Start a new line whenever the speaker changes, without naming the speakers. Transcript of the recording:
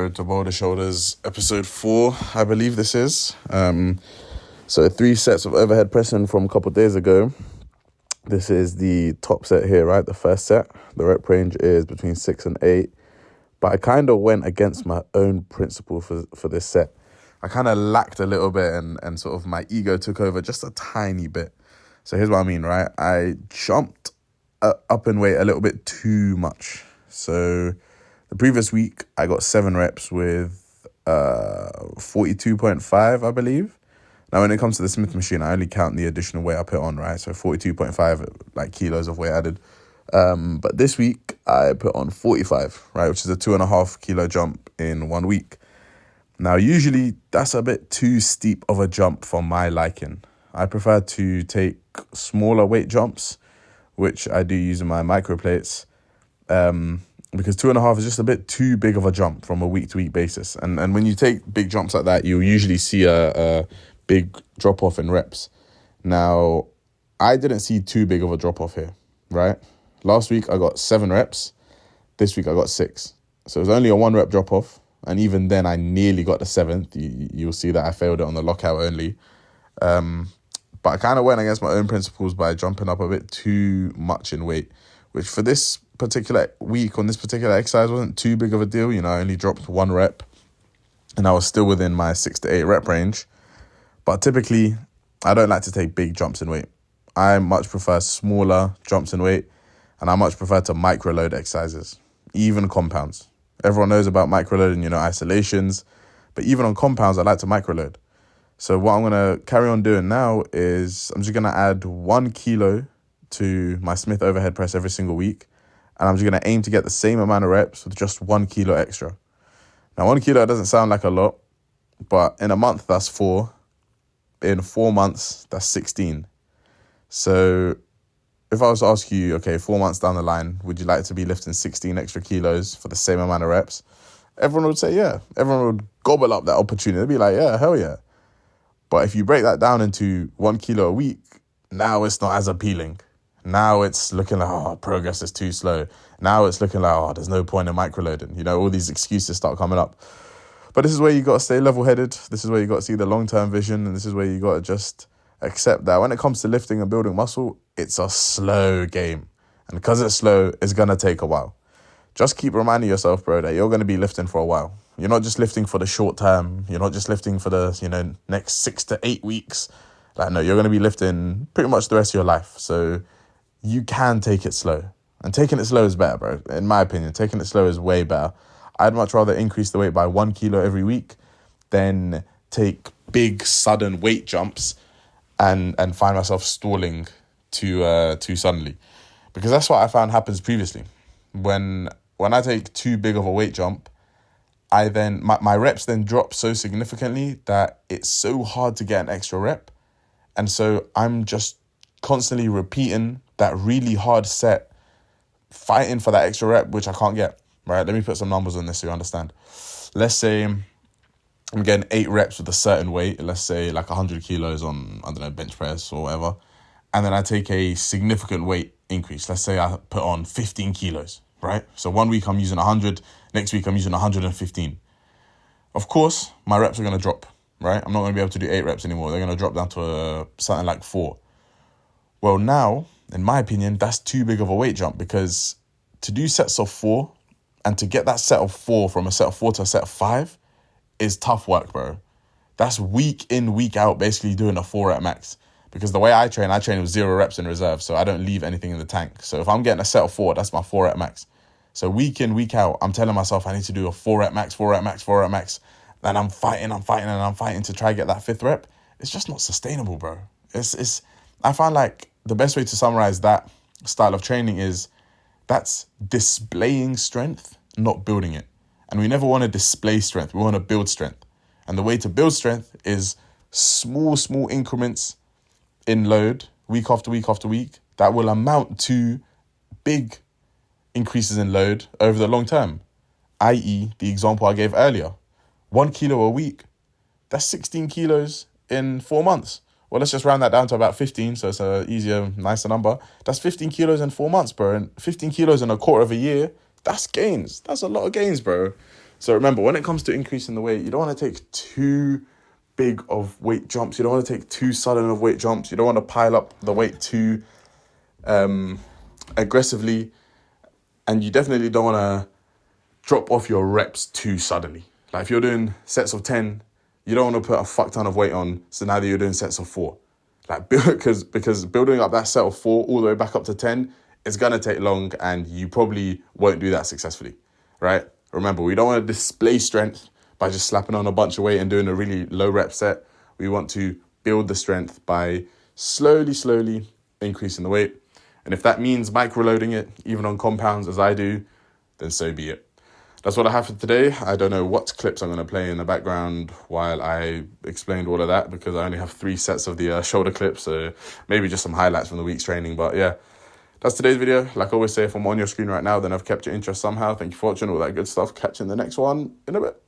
bro, to Boulder Shoulders, episode 4, I believe this is. So 3 sets of overhead pressing from a couple of days ago. This is the top set here, right? The first set. The rep range is between 6 and 8. But I kind of went against my own principle for this set. I kind of lacked a little bit and sort of my ego took over just a tiny bit. So here's what I mean, right? I jumped up in weight a little bit too much. So the previous week, I got 7 reps with 42.5, I believe. Now, when it comes to the Smith machine, I only count the additional weight I put on, right? So 42.5 like kilos of weight added. But this week, I put on 45, right? Which is a 2.5 kilo jump in 1 week. Now, usually, that's a bit too steep of a jump for my liking. I prefer to take smaller weight jumps, which I do using my micro plates. Because 2.5 is just a bit too big of a jump from a week-to-week basis. And when you take big jumps like that, you'll usually see a big drop-off in reps. Now, I didn't see too big of a drop-off here, right? Last week, I got 7 reps. This week, I got 6. So it was only a 1 rep drop-off. And even then, I nearly got the 7th. You'll see that I failed it on the lockout only. But I kind of went against my own principles by jumping up a bit too much in weight, which for this particular week on this particular exercise wasn't too big of a deal. You know, I only dropped 1 rep and I was still within my 6 to 8 rep range. But typically, I don't like to take big jumps in weight. I much prefer smaller jumps in weight, and I much prefer to microload exercises, even compounds. Everyone knows about microloading, you know, isolations, but even on compounds, I like to microload. So what I'm going to carry on doing now is I'm just going to add 1 kilo to my Smith overhead press every single week. And I'm just going to aim to get the same amount of reps with just 1 kilo extra. Now, 1 kilo doesn't sound like a lot, but in a month, that's 4. In 4 months, that's 16. So if I was to ask you, okay, 4 months down the line, would you like to be lifting 16 extra kilos for the same amount of reps? Everyone would say, yeah. Everyone would gobble up that opportunity. They'd be like, yeah, hell yeah. But if you break that down into 1 kilo a week, now it's not as appealing. Now it's looking like, oh, progress is too slow. Now it's looking like, oh, there's no point in microloading. You know, all these excuses start coming up. But this is where you got to stay level-headed. This is where you got to see the long-term vision. And this is where you got to just accept that when it comes to lifting and building muscle, it's a slow game. And because it's slow, it's going to take a while. Just keep reminding yourself, bro, that you're going to be lifting for a while. You're not just lifting for the short term. You're not just lifting for the, next 6 to 8 weeks. No, you're going to be lifting pretty much the rest of your life. So you can take it slow. And taking it slow is better, bro. In my opinion, taking it slow is way better. I'd much rather increase the weight by 1 kilo every week than take big, sudden weight jumps and find myself stalling too suddenly. Because that's what I found happens previously. When I take too big of a weight jump, my reps then drop so significantly that it's so hard to get an extra rep. And so I'm just constantly repeating that really hard set, fighting for that extra rep, which I can't get, right? Let me put some numbers on this so you understand. Let's say I'm getting 8 reps with a certain weight, let's say like 100 kilos on, I don't know, bench press or whatever. And then I take a significant weight increase. Let's say I put on 15 kilos, right? So 1 week I'm using 100, next week I'm using 115. Of course, my reps are going to drop, right? I'm not going to be able to do 8 reps anymore. They're going to drop down to something like 4. Well, now, in my opinion, that's too big of a weight jump because to do sets of 4 and to get that set of 4 from a set of 4 to a set of 5 is tough work, bro. That's week in, week out, basically doing a 4 rep max. Because the way I train with 0 reps in reserve, so I don't leave anything in the tank. So if I'm getting a set of 4, that's my 4 rep max. So week in, week out, I'm telling myself I need to do a 4 rep max, 4 rep max, 4 rep max. And I'm fighting to try to get that 5th rep. It's just not sustainable, bro. I find like the best way to summarize that style of training is that's displaying strength, not building it. And we never want to display strength. We want to build strength. And the way to build strength is small increments in load, week after week after week, that will amount to big increases in load over the long term. I.e., the example I gave earlier. 1 kilo a week, that's 16 kilos in 4 months. Well, let's just round that down to about 15, so it's a easier, nicer number. That's 15 kilos in 4 months, bro. And 15 kilos in a quarter of a year, that's gains. That's a lot of gains, bro. So remember, when it comes to increasing the weight, you don't want to take too big of weight jumps. You don't want to take too sudden of weight jumps. You don't want to pile up the weight too aggressively. And you definitely don't want to drop off your reps too suddenly. Like if you're doing sets of 10, you don't want to put a fuck ton of weight on. So now that you're doing sets of 4, like because building up that set of 4 all the way back up to 10 is going to take long, and you probably won't do that successfully, right? Remember, we don't want to display strength by just slapping on a bunch of weight and doing a really low rep set. We want to build the strength by slowly increasing the weight. And if that means microloading it, even on compounds as I do, then so be it. That's what I have for today. I don't know what clips I'm going to play in the background while I explained all of that, because I only have 3 sets of the shoulder clips, so maybe just some highlights from the week's training. But yeah, that's today's video. Like I always say, if I'm on your screen right now, then I've kept your interest somehow. Thank you for watching, all that good stuff. Catch you in the next one in a bit.